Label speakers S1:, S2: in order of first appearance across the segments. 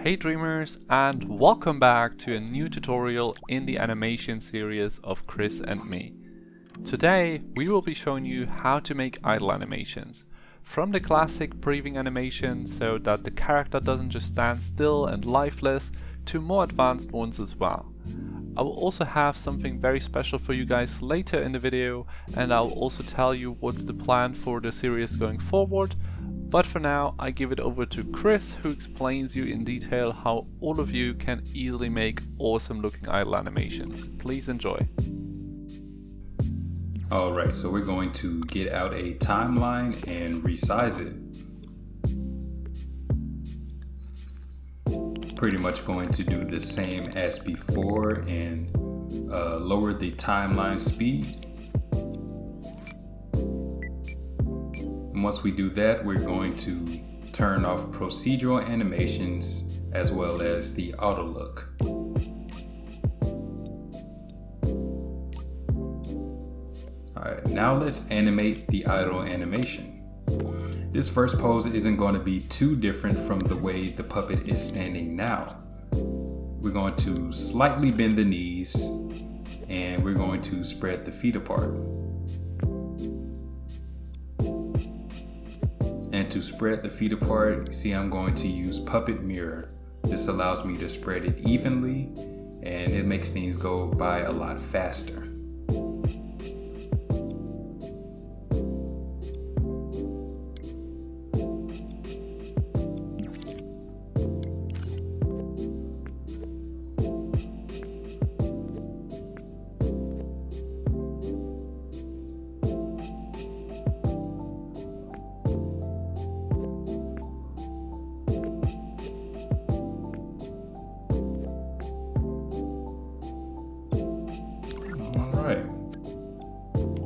S1: Hey dreamers, and welcome back to a new tutorial in the animation series of Chris and me. Today we will be showing you how to make idle animations, from the classic breathing animation so that the character doesn't just stand still and lifeless, to more advanced ones as well. I will also have something very special for you guys later in the video, and I'll also tell you what's the plan for the series going forward. But for now, I give it over to Chris, who explains you in detail how all of you can easily make awesome looking idle animations. Please enjoy.
S2: Alright, so we're going to get out a timeline and resize it. Pretty much going to do the same as before and lower the timeline speed. Once we do that, we're going to turn off procedural animations as well as the auto look. Alright, now let's animate the idle animation. This first pose isn't going to be too different from the way the puppet is standing now. We're going to slightly bend the knees and we're going to spread the feet apart. And to spread the feet apart, you see I'm going to use Puppet Mirror. This allows me to spread it evenly and it makes things go by a lot faster.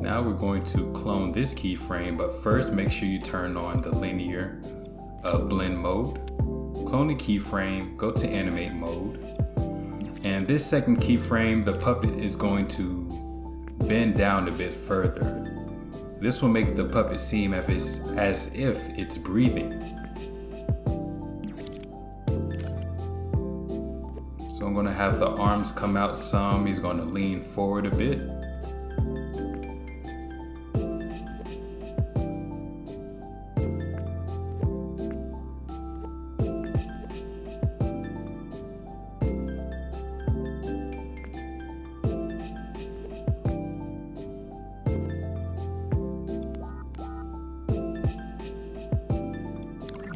S2: Now we're going to clone this keyframe, but first make sure you turn on the linear blend mode. Clone the keyframe, go to animate mode. And this second keyframe, the puppet is going to bend down a bit further. This will make the puppet seem as if it's breathing. So I'm going to have the arms come out some. He's going to lean forward a bit.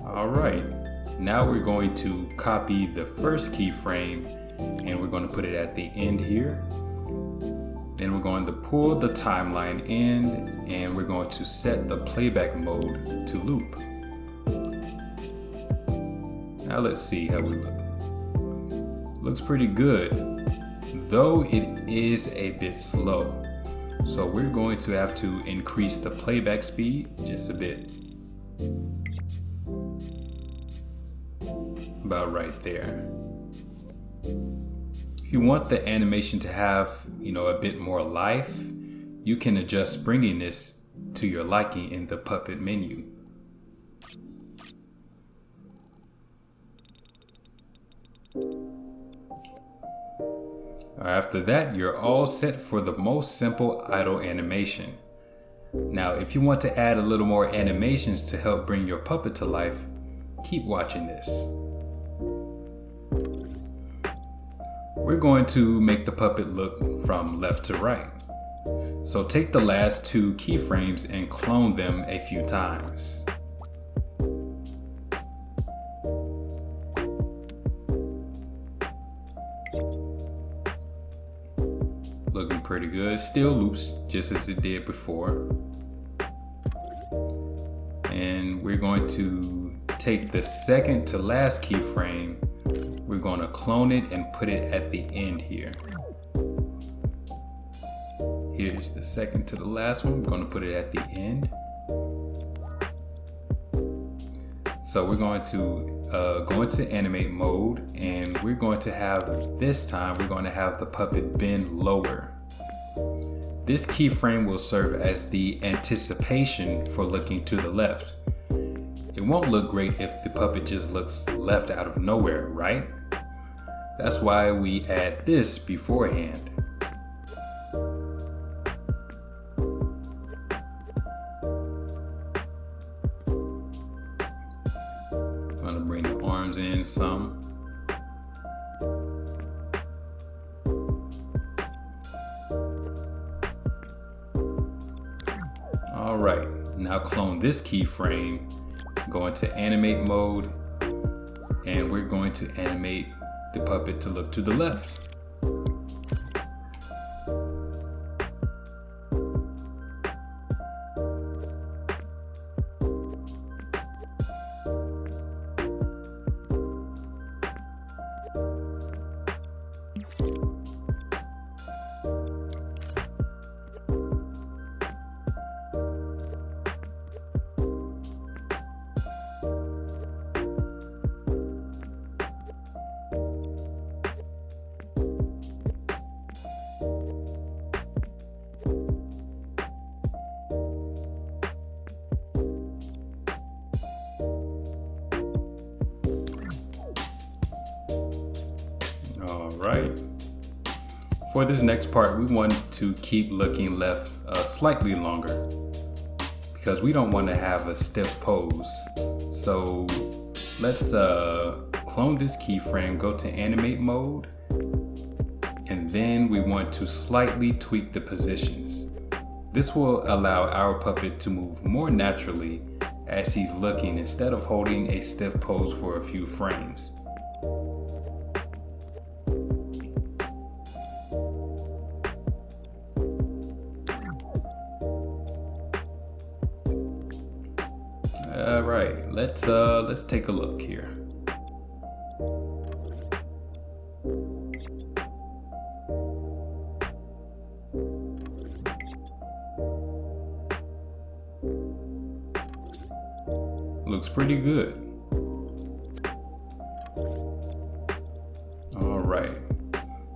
S2: Alright, now we're going to copy the first keyframe and we're going to put it at the end here. Then we're going to pull the timeline in and we're going to set the playback mode to loop. Now let's see how we look. Looks pretty good, though it is a bit slow. So we're going to have to increase the playback speed just a bit. About right there. If you want the animation to have, a bit more life, you can adjust springiness to your liking in the puppet menu. After that, you're all set for the most simple idle animation. Now, if you want to add a little more animations to help bring your puppet to life, keep watching this. We're going to make the puppet look from left to right. So take the last two keyframes and clone them a few times. Looking pretty good. Still loops just as it did before. And we're going to take the second to last keyframe. We're going to clone it and put it at the end here. Here's the second to the last one. We're going to put it at the end. So we're going to go into animate mode and we're going to have, this time, we're going to have the puppet bend lower. This keyframe will serve as the anticipation for looking to the left. It it won't look great if the puppet just looks left out of nowhere, right? That's why we add this beforehand. I'm gonna bring the arms in some. All right, now clone this keyframe, go into animate mode, and we're going to animate the puppet to look to the left. All right. For this next part, we want to keep looking left slightly longer because we don't want to have a stiff pose. So let's clone this keyframe, go to animate mode, and then we want to slightly tweak the positions. This will allow our puppet to move more naturally as he's looking instead of holding a stiff pose for a few frames. All right, let's take a look here. Looks pretty good. All right,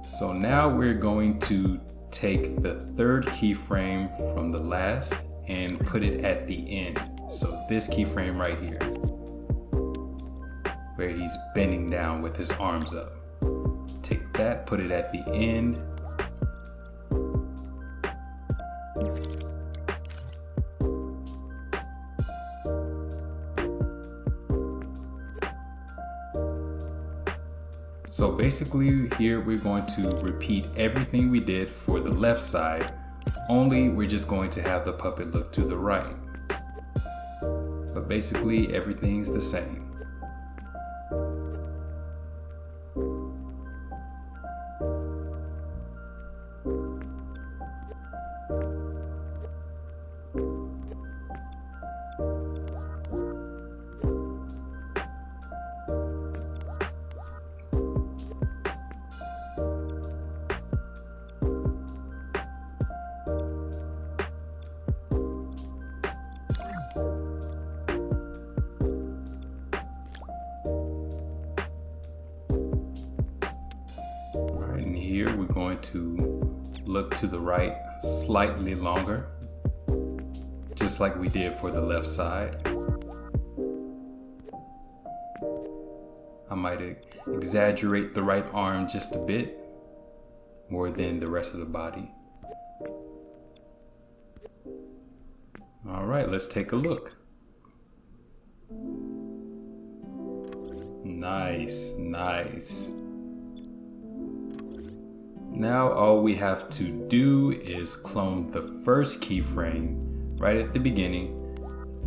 S2: so now we're going to take the third keyframe from the last and put it at the end. So this keyframe right here, where he's bending down with his arms up. Take that, put it at the end. So basically here we're going to repeat everything we did for the left side, only we're just going to have the puppet look to the right. But basically everything's the same. And here we're going to look to the right slightly longer, just like we did for the left side. I might exaggerate the right arm just a bit more than the rest of the body. All right, let's take a look. Nice, nice. Now all we have to do is clone the first keyframe right at the beginning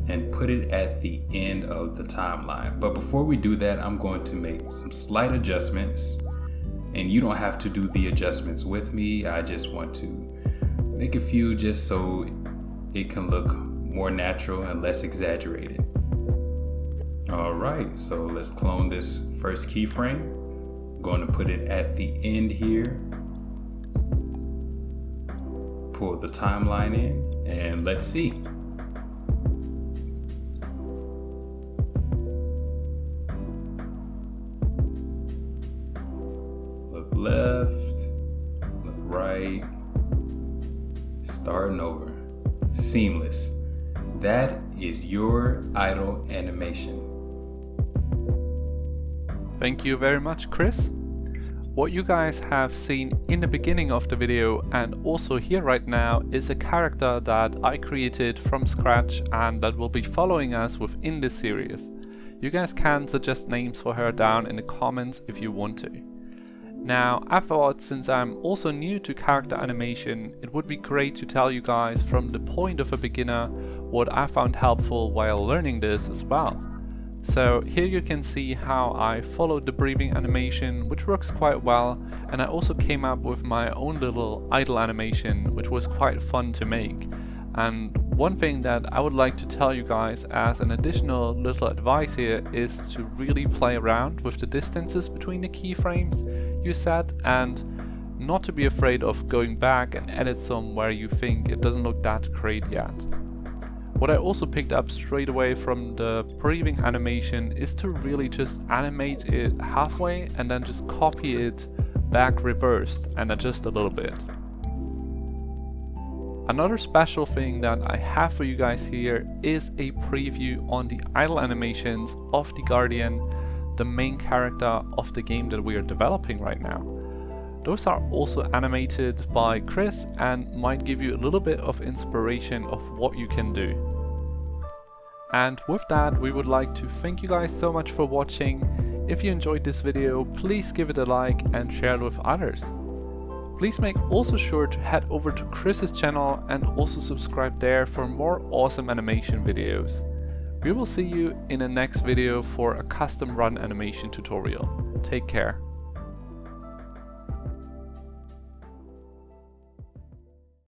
S2: and put it at the end of the timeline. But before we do that, I'm going to make some slight adjustments, and you don't have to do the adjustments with me. I just want to make a few just so it can look more natural and less exaggerated. All right, so let's clone this first keyframe. I'm going to put it at the end here. Pull the timeline in and let's see. Look left, look right, starting over. Seamless. That is your idle animation.
S1: Thank you very much, Chris. What you guys have seen in the beginning of the video and also here right now is a character that I created from scratch and that will be following us within this series. You guys can suggest names for her down in the comments if you want to. Now, I thought since I'm also new to character animation, it would be great to tell you guys from the point of a beginner what I found helpful while learning this as well. So here you can see how I followed the breathing animation, which works quite well, and I also came up with my own little idle animation, which was quite fun to make. And one thing that I would like to tell you guys as an additional little advice here is to really play around with the distances between the keyframes you set and not to be afraid of going back and edit some where you think it doesn't look that great yet. What I also picked up straight away from the breathing animation is to really just animate it halfway and then just copy it back reversed and adjust a little bit. Another special thing that I have for you guys here is a preview on the idle animations of the Guardian, the main character of the game that we are developing right now. Those are also animated by Chris and might give you a little bit of inspiration of what you can do. And with that, we would like to thank you guys so much for watching. If you enjoyed this video, please give it a like and share it with others. Please make also sure to head over to Chris's channel and also subscribe there for more awesome animation videos. We will see you in the next video for a custom run animation tutorial. Take care.